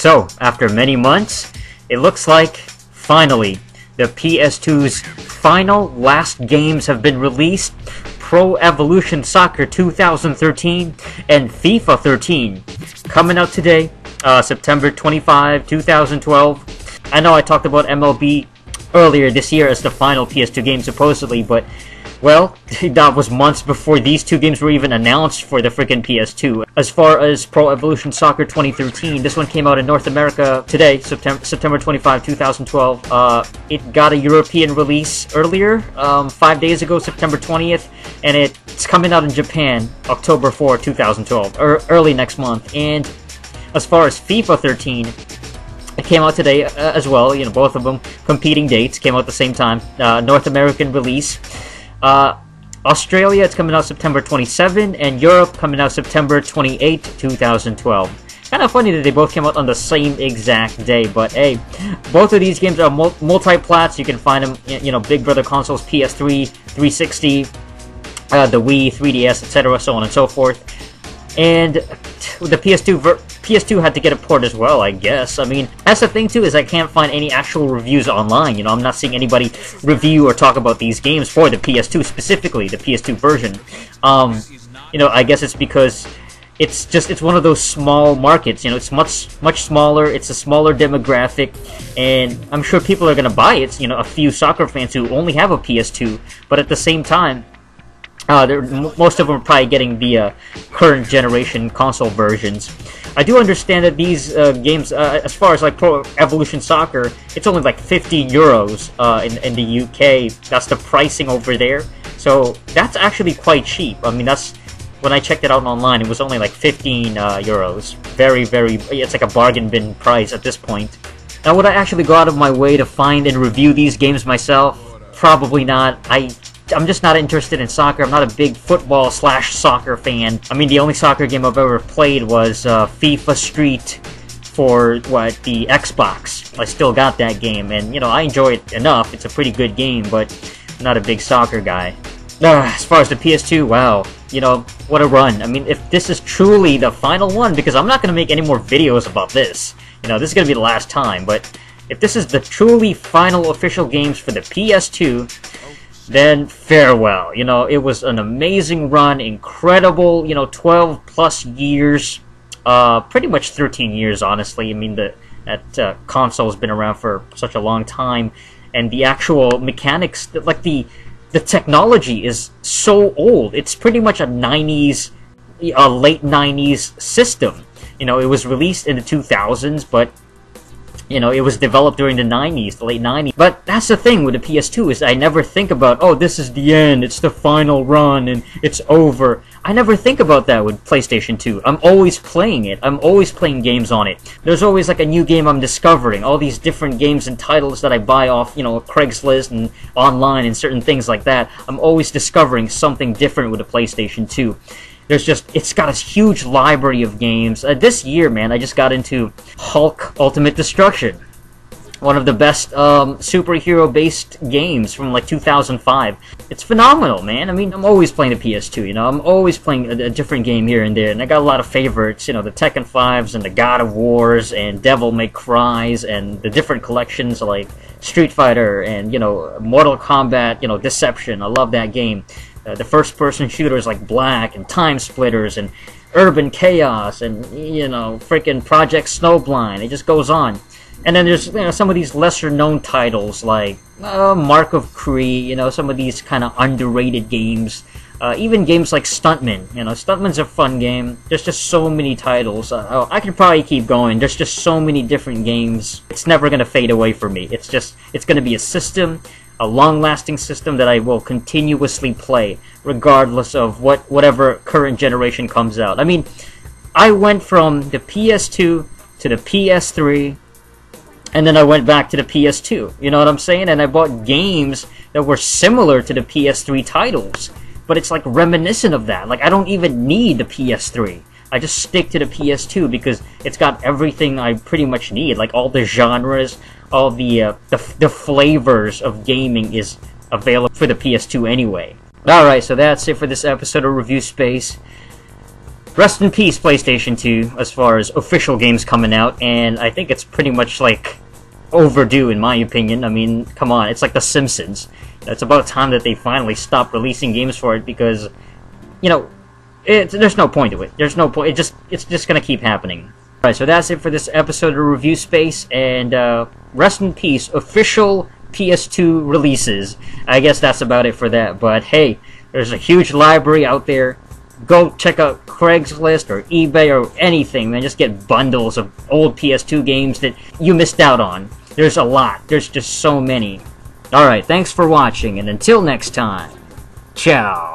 So, after many months, it looks like, finally, the PS2's last games have been released. Pro Evolution Soccer 2013 and FIFA 13 coming out today, September 25, 2012. I know I talked about MLB earlier this year as the final PS2 game supposedly, but well, that was months before these two games were even announced for the freaking PS2. As far as Pro Evolution Soccer 2013, this one came out in North America today, September 25, 2012. It got a European release earlier, 5 days ago, September 20th, and it's coming out in Japan, October 4, 2012, or early next month. And as far as FIFA 13, it came out today as well, you know, both of them competing dates, came out at the same time, North American release. Australia, it's coming out September 27, and Europe coming out September 28, 2012. Kind of funny that they both came out on the same exact day, but hey, both of these games are multi-plats. You can find them, you know, Big Brother consoles, PS3, 360, the Wii, 3DS, etc., so on and so forth. And the PS2 had to get a port as well, I guess. I mean, that's the thing too, is I can't find any actual reviews online. You know, I'm not seeing anybody review or talk about these games for the PS2 specifically, the PS2 version. You know, I guess it's because it's one of those small markets. You know, it's much smaller. It's a smaller demographic, and I'm sure people are gonna buy it. You know, a few soccer fans who only have a PS2, but at the same time, most of them are probably getting the current generation console versions. I do understand that these games, as far as like Pro Evolution Soccer, it's only like 15 euros in the UK. That's the pricing over there. So that's actually quite cheap. I mean, that's when I checked it out online, it was only like 15 euros. Very, it's like a bargain bin price at this point. Now, would I actually go out of my way to find and review these games myself? Probably not. I'm just not interested in soccer. I'm not a big football/soccer fan. I mean, the only soccer game I've ever played was FIFA Street for, the Xbox. I still got that game, and, you know, I enjoy it enough. It's a pretty good game, but I'm not a big soccer guy. As far as the PS2, wow. You know, what a run. I mean, if this is truly the final one, because I'm not going to make any more videos about this. You know, this is going to be the last time, but if this is the truly final official games for the PS2, then farewell. You know, it was an amazing run, incredible, you know, 12 plus years, pretty much 13 years, honestly. I mean, that console's been around for such a long time, and the actual mechanics, like the technology is so old. It's pretty much a late 90s system. You know, it was released in the 2000s, but you know, it was developed during the 90s, the late 90s. But that's the thing with the PS2, is I never think about, oh, this is the end, it's the final run, and it's over. I never think about that with PlayStation 2. I'm always playing it. I'm always playing games on it. There's always like a new game I'm discovering. All these different games and titles that I buy off, you know, Craigslist and online and certain things like that. I'm always discovering something different with the PlayStation 2. It's got a huge library of games. This year, man, I just got into Hulk Ultimate Destruction. One of the best superhero-based games from like 2005. It's phenomenal, man. I mean, I'm always playing the PS2, you know. I'm always playing a different game here and there, and I got a lot of favorites, you know, the Tekken 5s and the God of Wars and Devil May Cries and the different collections like Street Fighter and, you know, Mortal Kombat, you know, Deception. I love that game. The first-person shooters like Black and Time Splitters and Urban Chaos and, you know, freaking Project Snowblind. It just goes on. And then there's, you know, some of these lesser-known titles like Mark of Kree, you know, some of these kind of underrated games. Even games like Stuntman. You know, Stuntman's a fun game. There's just so many titles. I could probably keep going. There's just so many different games. It's never going to fade away for me. It's going to be a system, a long-lasting system that I will continuously play, regardless of whatever current generation comes out. I mean, I went from the PS2 to the PS3, and then I went back to the PS2. You know what I'm saying? And I bought games that were similar to the PS3 titles, but it's like reminiscent of that. Like, I don't even need the PS3. I just stick to the PS2 because it's got everything I pretty much need. Like, all the genres, all the flavors of gaming is available for the PS2 anyway. Alright, so that's it for this episode of Review Space. rest in peace, PlayStation 2, as far as official games coming out, and I think it's pretty much, like, overdue, in my opinion. I mean, come on, it's like The Simpsons. It's about time that they finally stop releasing games for it, because, you know, there's no point to it. There's no point. It's just gonna keep happening. Alright, so that's it for this episode of Review Space, and rest in peace, official PS2 releases. I guess that's about it for that, but hey, there's a huge library out there. Go check out Craigslist or eBay or anything, man. Just get bundles of old PS2 games that you missed out on. There's a lot. There's just so many. Alright, thanks for watching, and until next time, ciao.